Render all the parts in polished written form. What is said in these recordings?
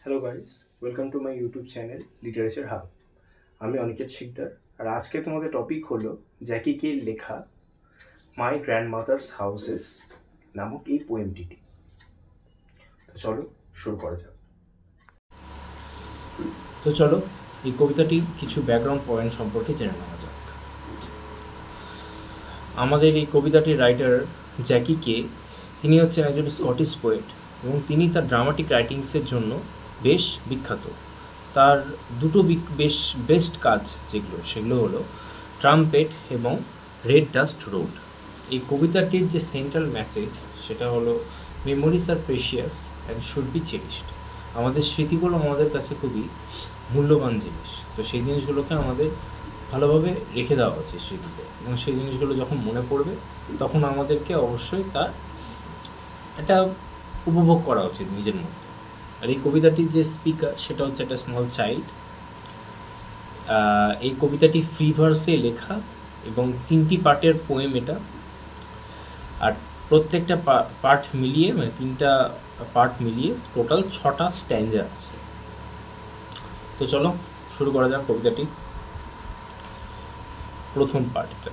Hello guys, welcome to my YouTube channel literature hub. আমি অনিকেত শিকদার, আর আজকে তোমাদের টপিক হলো জ্যাকি কের লেখা মাই গ্র্যান্ডমাদার্স হাউসেস নামক এই পোয়েমটি। তো চলো শুরু করা যাক। তো চলো এই কবিতাটির কিছু ব্যাকগ্রাউন্ড পয়েন্ট সম্পর্কে জেনে নেওয়া যাক। আমাদের এই কবিতাটির রাইটার জ্যাকি কে, তিনি হচ্ছেন একজন স্কটিশ পোয়েট এবং তিনি তার ড্রামাটিক রাইটিংসের জন্য বেশ বিখ্যাত। তার দুটো বেশ বেস্ট কাজ সেগুলো হলো ট্রাম্পেট এবং রেড ডাস্ট রোড। এই কবিতাটির যে সেন্ট্রাল মেসেজ সেটা হলো মেমোরিজ আর precious and should be cherished. আমাদের স্মৃতিগুলো আমাদের কাছে খুবই মূল্যবান জিনিস, তো সেই জিনিসগুলোকে আমাদের ভালোভাবে রেখে দেওয়া উচিত স্মৃতিতে, এবং সেই জিনিসগুলো যখন মনে পড়বে তখন আমাদেরকে অবশ্যই তার একটা উপভোগ করা উচিত নিজের মধ্যে। আর এই কবিতাটির যে স্পিকার সেটা হচ্ছে একটা স্মল চাইল্ড। এই কবিতাটি ফ্রি ভার্সে লেখা এবং 3টি পার্টের পোয়েম এটা। আর প্রত্যেকটা পার্ট মিলিয়ে মানে 3টা পার্ট মিলিয়ে টোটাল 6টা স্ট্যাঞ্জা আছে। তো চলো শুরু করা যাক কবিতাটি। প্রথম পার্টটা,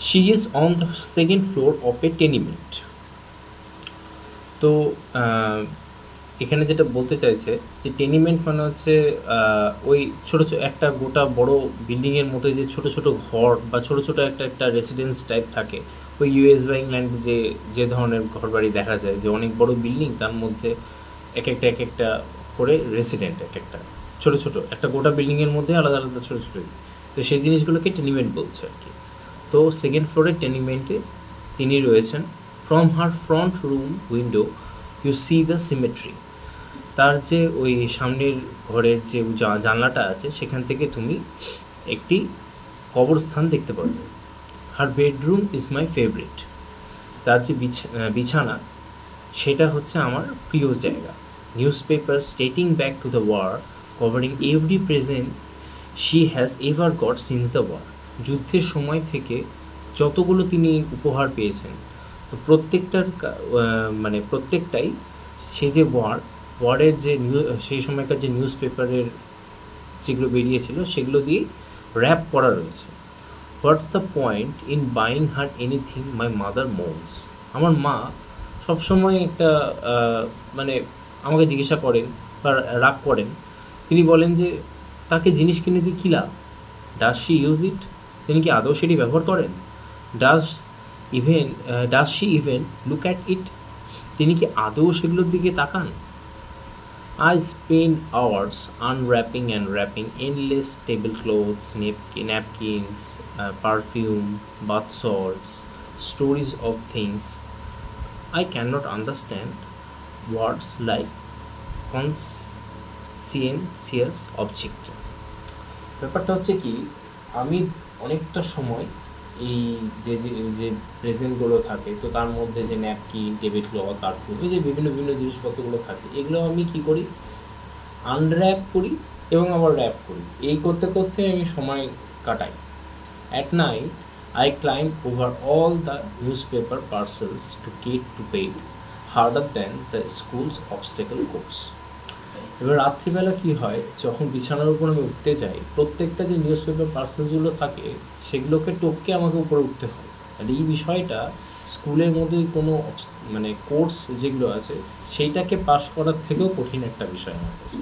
she is on the second floor of a tenement. তো এখানে যেটা বলতে চাইছে যে টেনিমেন্ট মানে হচ্ছে ওই ছোটো ছোটো একটা গোটা বড় বিল্ডিংয়ের মধ্যে যে ছোটো ছোটো ঘর বা ছোটো ছোটো একটা রেসিডেন্স টাইপ থাকে, ওই ইউএস বা ইংল্যান্ডে যে ধরনের ঘর বাড়ি দেখা যায়, যে অনেক বড় বিল্ডিং, তার মধ্যে এক একটা করে রেসিডেন্ট, একটা ছোটো ছোটো একটা গোটা বিল্ডিংয়ের মধ্যে আলাদা আলাদা ছোটো ছোটো, তো সেই জিনিসগুলোকে টেনিমেন্ট বলছে আর কি। তো সেকেন্ড ফ্লোরের টেনিমেন্টে তিনি রয়েছেন। From her front room window you see the cemetery. তার যে ওই সামনের ঘরের যে জানলাটা আছে সেখান থেকে তুমি একটি কবরস্থান দেখতে পাবে। Her bedroom is my favourite. তার যে বিছানা সেটা হচ্ছে আমার প্রিয় জায়গা। নিউজ পেপার স্টেটিং back to the war covering every present she has ever got since the war. যুদ্ধের সময় থেকে যতগুলো তিনি উপহার পেয়েছেন, তো প্রত্যেকটাই সে যে ওয়ারের যে সেই সময়কার যে নিউজ পেপারের যেগুলো বেরিয়েছিল সেগুলো দিয়ে র্যাপ করা রয়েছে। What's the point in buying her anything my mother moans. আমার মা সবসময় একটা আমাকে জিজ্ঞাসা করেন বা রাগ করেন। তিনি বলেন যে তাকে জিনিস কিনে দিয়ে কী লাভ। Does she use it? তিনি কি আদৌ সেটি ব্যবহার করেন? Does she even look at it? তিনি কি আদৌ সেগুলোর দিকে তাকান? I spend hours unwrapping and wrapping endless tablecloths, napkins, perfume, bath salts, stories of things I cannot understand, words like conscientious object. ব্যাপারটা হচ্ছে কি, আমি অনেকটা সময় এই যে যে যে প্রেজেন্টগুলো থাকে, তো তার মধ্যে যে ন্যাপকিন, টেবিল ক্লথ, পারফিউম, এই যে বিভিন্ন বিভিন্ন জিনিসপত্রগুলো থাকে, এগুলো আমি কী করি, আনর্যাপ করি এবং আবার র্যাপ করি। এই করতে করতে আমি সময় কাটাই। At night I climb over all the news paper parcels to get to bed harder than the schools obstacle course. এবার রাত্রিবেলা কী হয়, যখন বিছানার উপর আমি উঠতে যাই, প্রত্যেকটা যে নিউজ পেপার পার্সেলসগুলো থাকে সেগুলোকে টপকে আমাকে উপরে উঠতে হয়। আর এই বিষয়টা স্কুলের মধ্যে কোনো কোর্স যেগুলো আছে সেইটাকে পাস করার থেকেও কঠিন একটা বিষয় আমার কাছে।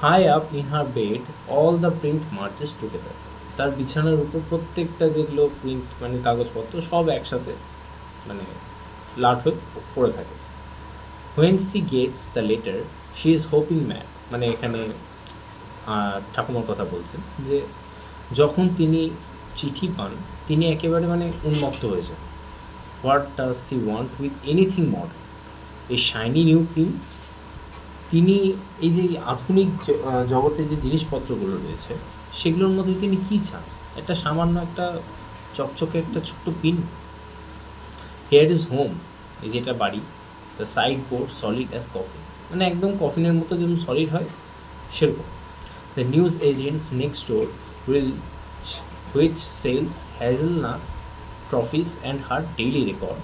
High up in her bed all the print marches together. তার বিছানার উপর প্রত্যেকটা যেগুলো প্রিন্ট কাগজপত্র সব একসাথে লাট হয়ে পড়ে থাকে। When she Gates the letter she is hoping mad. এখানে ঠাকুমার কথা বলছেন যে যখন তিনি চিঠি পান তিনি একেবারে উন্মত্ত হয়ে যান। What does she want with anything modern, A shiny new pin. তিনি এই যে আধুনিক জগতে যে জিনিসপত্রগুলো রয়েছে সেগুলোর মধ্যে তিনি কী চান? একটা সামান্য একটা চকচকে একটা ছোট্ট পিন। হেয়ার ইজ হোম, এই যেটা বাড়ি। The sideboard solid as coffin, একদম কফিনের মতো যেমন সলিড হয় সেরকম। The newsagents next door which sells hazelnut trophies and her daily record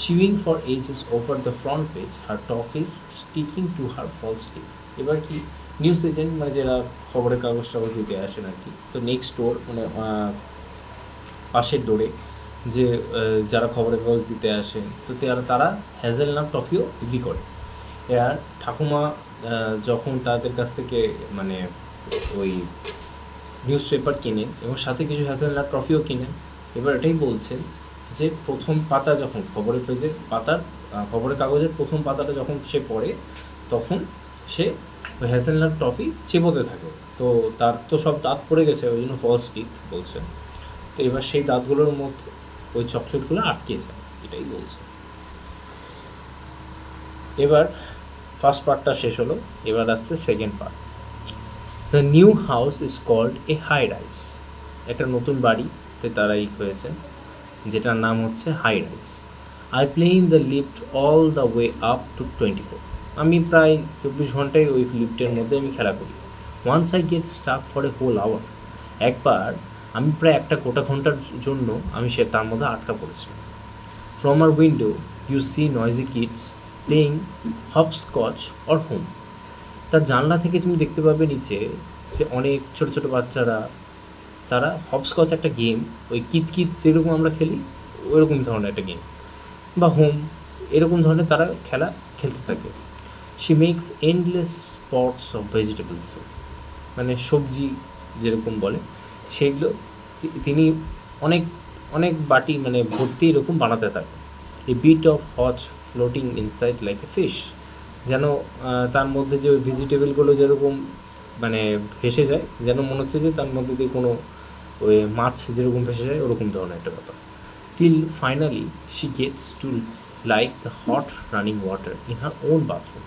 chewing for ages over the front page, her toffees sticking to her false teeth. এবার কি news agent মানে যারা খবরের কাগজ টাগজ দিতে আসেন আর কি, তো নেক্সট ডোর মানে পাশের ডোরে যে যারা খবরের কাগজ দিতে আসেন তো তারা হ্যাজেলনাট টফিও বিক্রি করে। এর ঠাকুমা যখন তাদের কাছ থেকে মানে ওই নিউজ পেপার কিনেন এবং সাথে কিছু হ্যাজেলনাট টফিও কিনেন। এবার এটাই বলছেন যে প্রথম পাতা যখন খবরের পেজের পাতার খবরের কাগজের প্রথম পাতাটা যখন সে পড়ে তখন সে ওই হ্যাজেলনাট টফি চেপোতে থাকে। তো তার তো সব দাঁত পড়ে গেছে, ওই জন্য ফলস টিথ বলছেন। তো এবার সেই দাঁতগুলোর মধ্যে ওই চকলেটগুলো আটকে যায়, এটাই বলছে। এবার ফার্স্ট পার্টটা শেষ হলো, এবার আসছে second part. The new house is called a high rise. একটা নতুন বাড়িতে তারা হয়েছে যেটার নাম হচ্ছে high rise. I play in the lift all the way up to 24। আমি প্রায় 24 ঘন্টায় ওই লিফটের মধ্যে আমি খেলা করি। Once I get stuck for a whole hour. একবার আমি প্রায় একটা গোটা ঘন্টার জন্য আমি তার মধ্যে আটকা পড়েছিলাম। From her window you see noisy kids playing hopscotch or home. তার জানলা থেকে তুমি দেখতে পাবে নিচে যে অনেক ছোটো ছোটো বাচ্চারা তারা হপস্কচ একটা গেম, ওই কিতকিত যেরকম আমরা খেলি ওইরকম ধরনের একটা গেম, বা হোম এরকম ধরনের তারা খেলা খেলতে থাকে। She makes endless pots of vegetables, মানে সবজি যেরকম বলে সেগুলো তিনি অনেক অনেক বাটি মানে ভর্তি এরকম বানাতে থাকে। A bit of hush floating inside like a fish, যেন তার মধ্যে যে ওই ভেজিটেবলগুলো যেরকম মানে ভেসে যায়, যেন মনে হচ্ছে যে তার মধ্যে দিয়ে কোনো ওই মাছ যেরকম ভেসে যায় ওরকম ধরনের একটা ব্যাপার। Till finally she gets to like the hot running water in her own bathroom.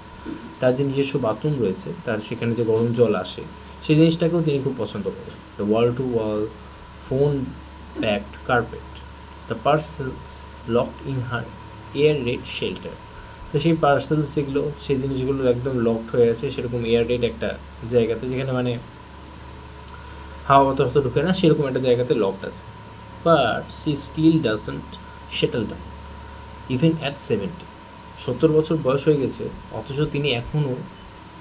তার যে নিজস্ব বাথরুম রয়েছে তার সেখানে যে গরম জল আসে সেই জিনিসটাকেও তিনি খুব পছন্দ করেন। The wall to wall phone packed carpet, the parcels locked in her air raid shelter. তো সেই পার্সেলস যেগুলো সেই জিনিসগুলো একদম লকড হয়ে আছে সেরকম এয়ার রেড একটা জায়গাতে, যেখানে মানে হাওয়া বাতাস তো ঢুকে না, সেরকম একটা জায়গাতে লকড আছে। But she still doesn't settle down even at 70। 70 বছর বয়স হয়ে গেছে অথচ তিনি এখনও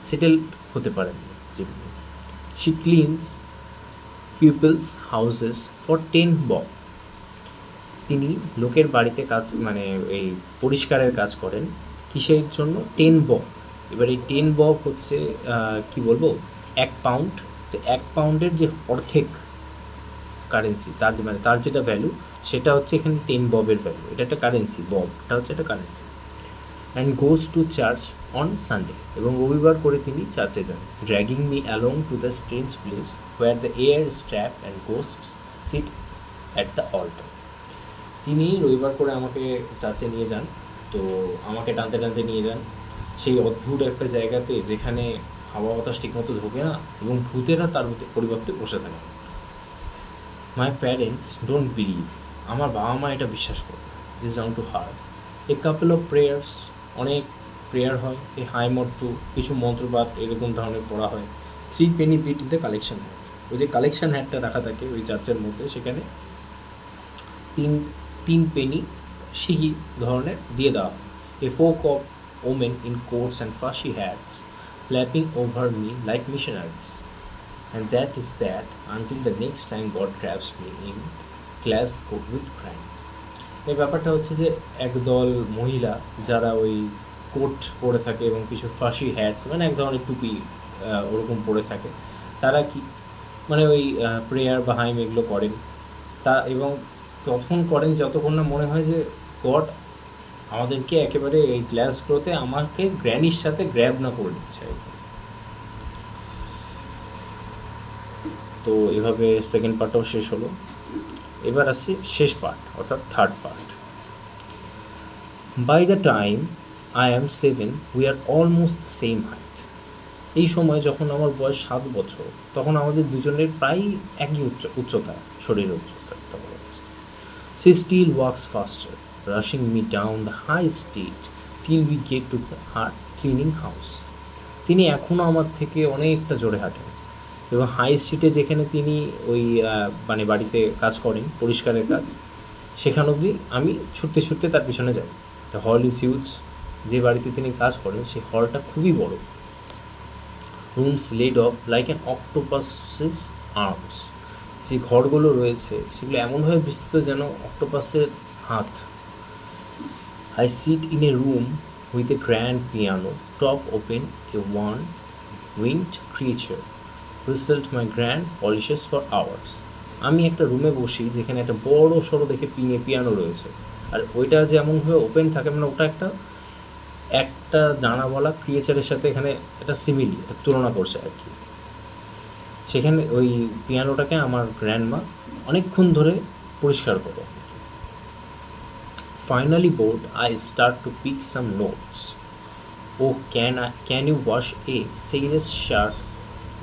সেটেল হতে পারেননি জীবনে। She cleans people's houses for 10 bob। তিনি লোকের বাড়িতে কাজ মানে এই পরিষ্কারের কাজ করেন, কিসের জন্য? 10 bob। এবার এই 10 bob হচ্ছে কি বলবো, 1 পাউন্ড। তো 1 পাউন্ডের যে অর্ধেক কারেন্সি তার যে মানে তার যেটা ভ্যালু সেটা হচ্ছে এখানে 10 ববের ভ্যালু। এটা একটা কারেন্সি, ববটা হচ্ছে একটা currency. And goes to church on Sunday, এবং রবিবার করে তিনি চার্চে যান। Dragging me along to the strange place where the air strap and ghosts sit at the altar. তিনি রবিবার করে আমাকে চার্চে নিয়ে যান, তো আমাকে টানতে টানতে নিয়ে যান সেই অদ্ভুত একটা জায়গাতে যেখানে হাওয়া বাতাস ঠিকমতো ঢোকে না এবং ভূতেরা তার পরিবর্তে বসে থাকে। মাই প্যারেন্টস ডোন্ট বিলিভ, আমার বাবা মা এটা বিশ্বাস করে না। This down to her A couple of prayers, অনেক প্রেয়ার হয়, এ হাই মর্তু কিছু মন্ত্রপাঠ এরকম ধরনের পড়া হয়। 3 penny bit in the collection hat, ওই যে কালেকশন হ্যাটটা রাখা থাকে ওই চার্চের মধ্যে, সেখানে তিন পেনি সেই ধরনের দিয়ে দেওয়া হয়। A flock of women in coats and fussy hats flapping over me like missionaries, and that is that until the next time God grabs me in class with crime। এই ব্যাপারটা হচ্ছে যে একদল মহিলা যারা ওই কোট পরে থাকে এবং কিছু ফাঁসি হ্যাটস মানে এক ধরনের টুপি ওরকম পরে থাকে, তারা কি মানে ওই প্রেয়ার বা হাইম এগুলো করেন তা, এবং তখন করেন যতক্ষণ না মনে হয় যে গড আমাদেরকে একেবারে এই ক্লাসগুলোতে আমাকে গ্র্যানির সাথে গ্র্যাব না করে দিচ্ছে। তো এভাবে সেকেন্ড পার্টটাও শেষ হলো। এবার আসছে শেষ পার্ট অর্থাৎ third part. By the time I am 7 we are almost the same height. এই সময় যখন আমার বয়স 7 বছর তখন আমাদের দুজনের প্রায় একই উচ্চতা, শরীরের উচ্চতা বলা হচ্ছে। She still works faster rushing me down the high street till we get to her cleaning house. তিনি এখনও আমার থেকে অনেকটা জোরে হাঁটেন এবং হাই স্ট্রিটে যেখানে তিনি ওই মানে বাড়িতে কাজ করেন পরিষ্কারের কাজ, সেখান অবধি আমি ছুটতে ছুটতে তার পিছনে যাই। The hall is huge. যে বাড়িতে তিনি কাজ করেন সেই হলটা খুবই বড়। Rooms led off like an octopus's arms. যে ঘরগুলো রয়েছে সেগুলো এমনভাবে বিস্তৃত যেন অক্টোপাসের হাত। I sit in a room with a grand piano, top open, a one-winged creature whistled my grand polishes for hours. আমি একটা রুমে বসি যেখানে একটা বড় সড়ো দেখে পিয়ানো রয়েছে, আর ওইটা যেমনভাবে ওপেন থাকে, মানে ওটা একটা একটা জানাওয়ালা ক্রিয়েচারের সাথে এখানে একটা সিমিলি তুলনা করছে আর কি। সেখানে ওই পিয়ানোটাকে আমার গ্র্যান্ডমা অনেকক্ষণ ধরে পরিষ্কার করে। Finally bored, I start to pick some notes. Oh, can you wash a sailor's shirt?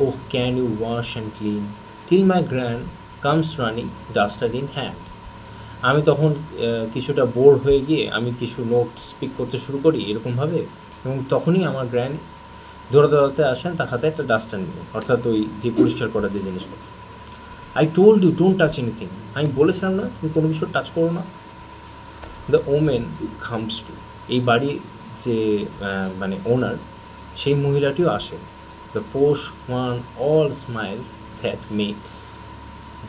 Oh, can you wash and clean? Till my grand comes running, duster in hand. আমি তখন কিছুটা বোর হয়ে গিয়ে আমি কিছু নোটস পিক করতে শুরু করি এরকমভাবে, এবং তখনই আমার গ্র্যান্ড দৌড়াতে আসেন তার হাতে একটা ডাস্টার নিয়ে, অর্থাৎ ওই যে পরিষ্কার করার যে জিনিসপত্র। I told you don't touch anything. আমি বলেছিলাম না তুমি কোনো কিছু টাচ করো না। The woman comes too. এই বাড়ির যে মানে ওনার, সেই মহিলাটিও আসেন। The posh one all smiles that make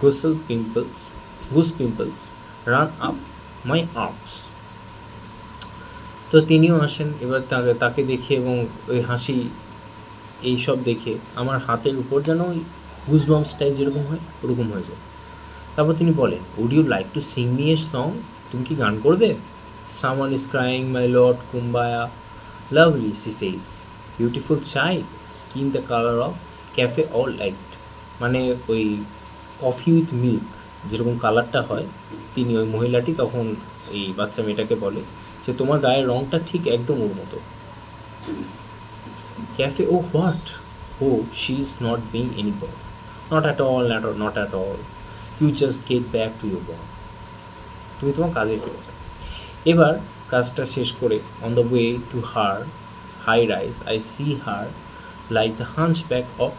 goose pimples run up my arms. তো তিনিও আসেন। এবার তাকে দেখে এবং ওই হাসি এইসব দেখে আমার হাতের উপর যেন ওই গুজবাম্পস টাইপ যেরকম হয় ওরকম হয়ে যায়। তারপর তিনি বলেন, would you like to sing me a song? তুমি কি গান করবে? Someone is crying my Lord Kumbaya lovely, she says, beautiful child, skin the colour of cafe au lait. মানে ওই কফি উইথ মিল্ক যেরকম কালারটা হয়, তিনি ওই মহিলাটি তখন এই বাচ্চা মেয়েটাকে বলে যে তোমার গায়ের রঙটা ঠিক একদম ওর মতো। Cafe, oh what? Oh she is not being any boy, not at all, you just get back to your boy. তুমি তোমার কাজে ফিরে যাও। এবার কাজটা শেষ করে on the way to her high rise I see her like the hunchback of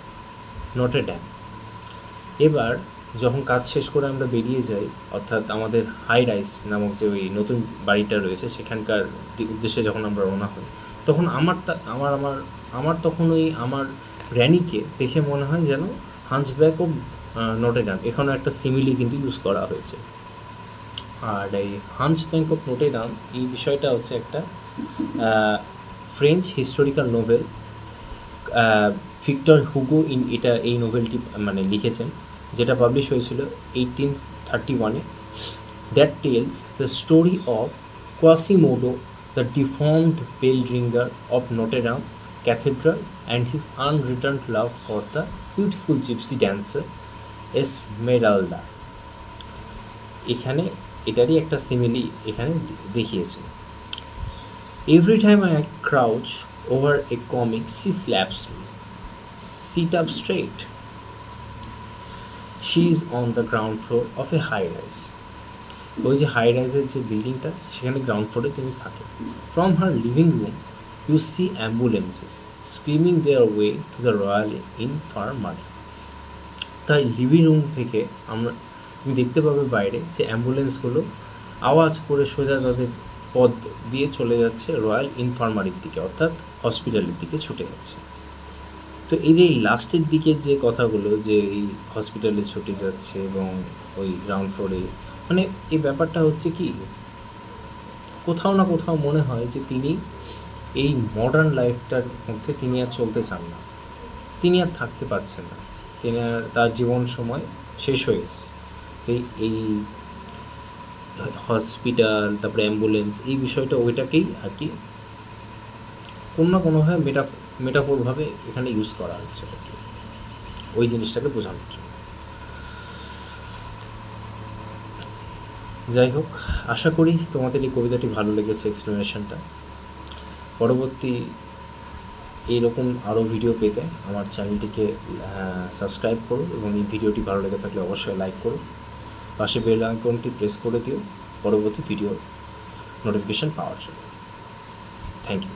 Notre Dame. এবার যখন কাজ শেষ করে আমরা বেরিয়ে যাই, অর্থাৎ আমাদের হাই রাইজ নামক যে ওই নতুন বাড়িটা রয়েছে সেখানকার উদ্দেশ্যে যখন আমরা রওনা হই, তখন আমার তখন ওই আমার গ্র্যানিকে দেখে মনে হয় যেন হাঞ্চব্যাক অফ নটর ডেম, এখানে একটা সিমিলি কিন্তু ইউজ করা হয়েছে। আর এই হাঞ্চব্যাক অফ নটর ডেম এই বিষয়টা হচ্ছে একটা French historical novel. Victor Hugo এই নোভেলটি মানে লিখেছেন, যেটা পাবলিশ হয়েছিল 1831-এ। That tells the story of Quasimodo, the deformed bell ringer of Notre Dame cathedral and his unreturned love for the beautiful gypsy dancer Esmeralda. এখানে এটারই একটা সিমিলি এখানে দেখিয়েছে। Every time I crouch over a comic she slaps me, sit up straight. She is on the ground floor of a high rise. ওই যে high রাইজের যে বিল্ডিংটা সেখানে গ্রাউন্ড ফ্লোরে তিনি থাকেন। From her living room you see ambulances screaming their way to the Royal Infirmary. তাই living room থেকে তুমি দেখতে পাবে বাইরে যে অ্যাম্বুলেন্সগুলো আওয়াজ করে সোজা তাদের পথ দিয়ে চলে যাচ্ছে রয়্যাল ইনফার্মারির দিকে, অর্থাৎ হসপিটালের দিকে ছুটে যাচ্ছে। তো এই যে লাস্টের দিকের যে কথাগুলো, যে এই হসপিটালে ছুটে যাচ্ছে এবং ওই গ্রাউন্ড ফ্লোরে, মানে এই ব্যাপারটা হচ্ছে কি, কোথাও না কোথাও মনে হয় যে তিনি এই মডার্ন লাইফটার মধ্যে তিনি আর চলতে চান না, তিনি আর থাকতে পারছেন না, তিনি আর তার জীবন সময় শেষ হয়ে গেছে। তো এই হসপিটাল, তারপরে অ্যাম্বুলেন্স, এই বিষয়টা ওইটাকেই আর কি কোনো না কোনোভাবে মেটাফোরভাবে এখানে ইউজ করা হচ্ছে আর কি, ওই জিনিসটাকে বোঝানোর জন্য। যাই হোক, আশা করি তোমাদের এই কবিতাটি ভালো লেগেছে, এক্সপ্লেনেশনটা। পরবর্তী এইরকম আরও ভিডিও পেতে আমার চ্যানেলটিকে সাবস্ক্রাইব করো, এবং এই ভিডিওটি ভালো লেগে থাকলে অবশ্যই লাইক করো, পাশে বেল আইকনটি প্রেস করে দিও পরবর্তী ভিডিও নোটিফিকেশান পাওয়ার জন্য। Thank you.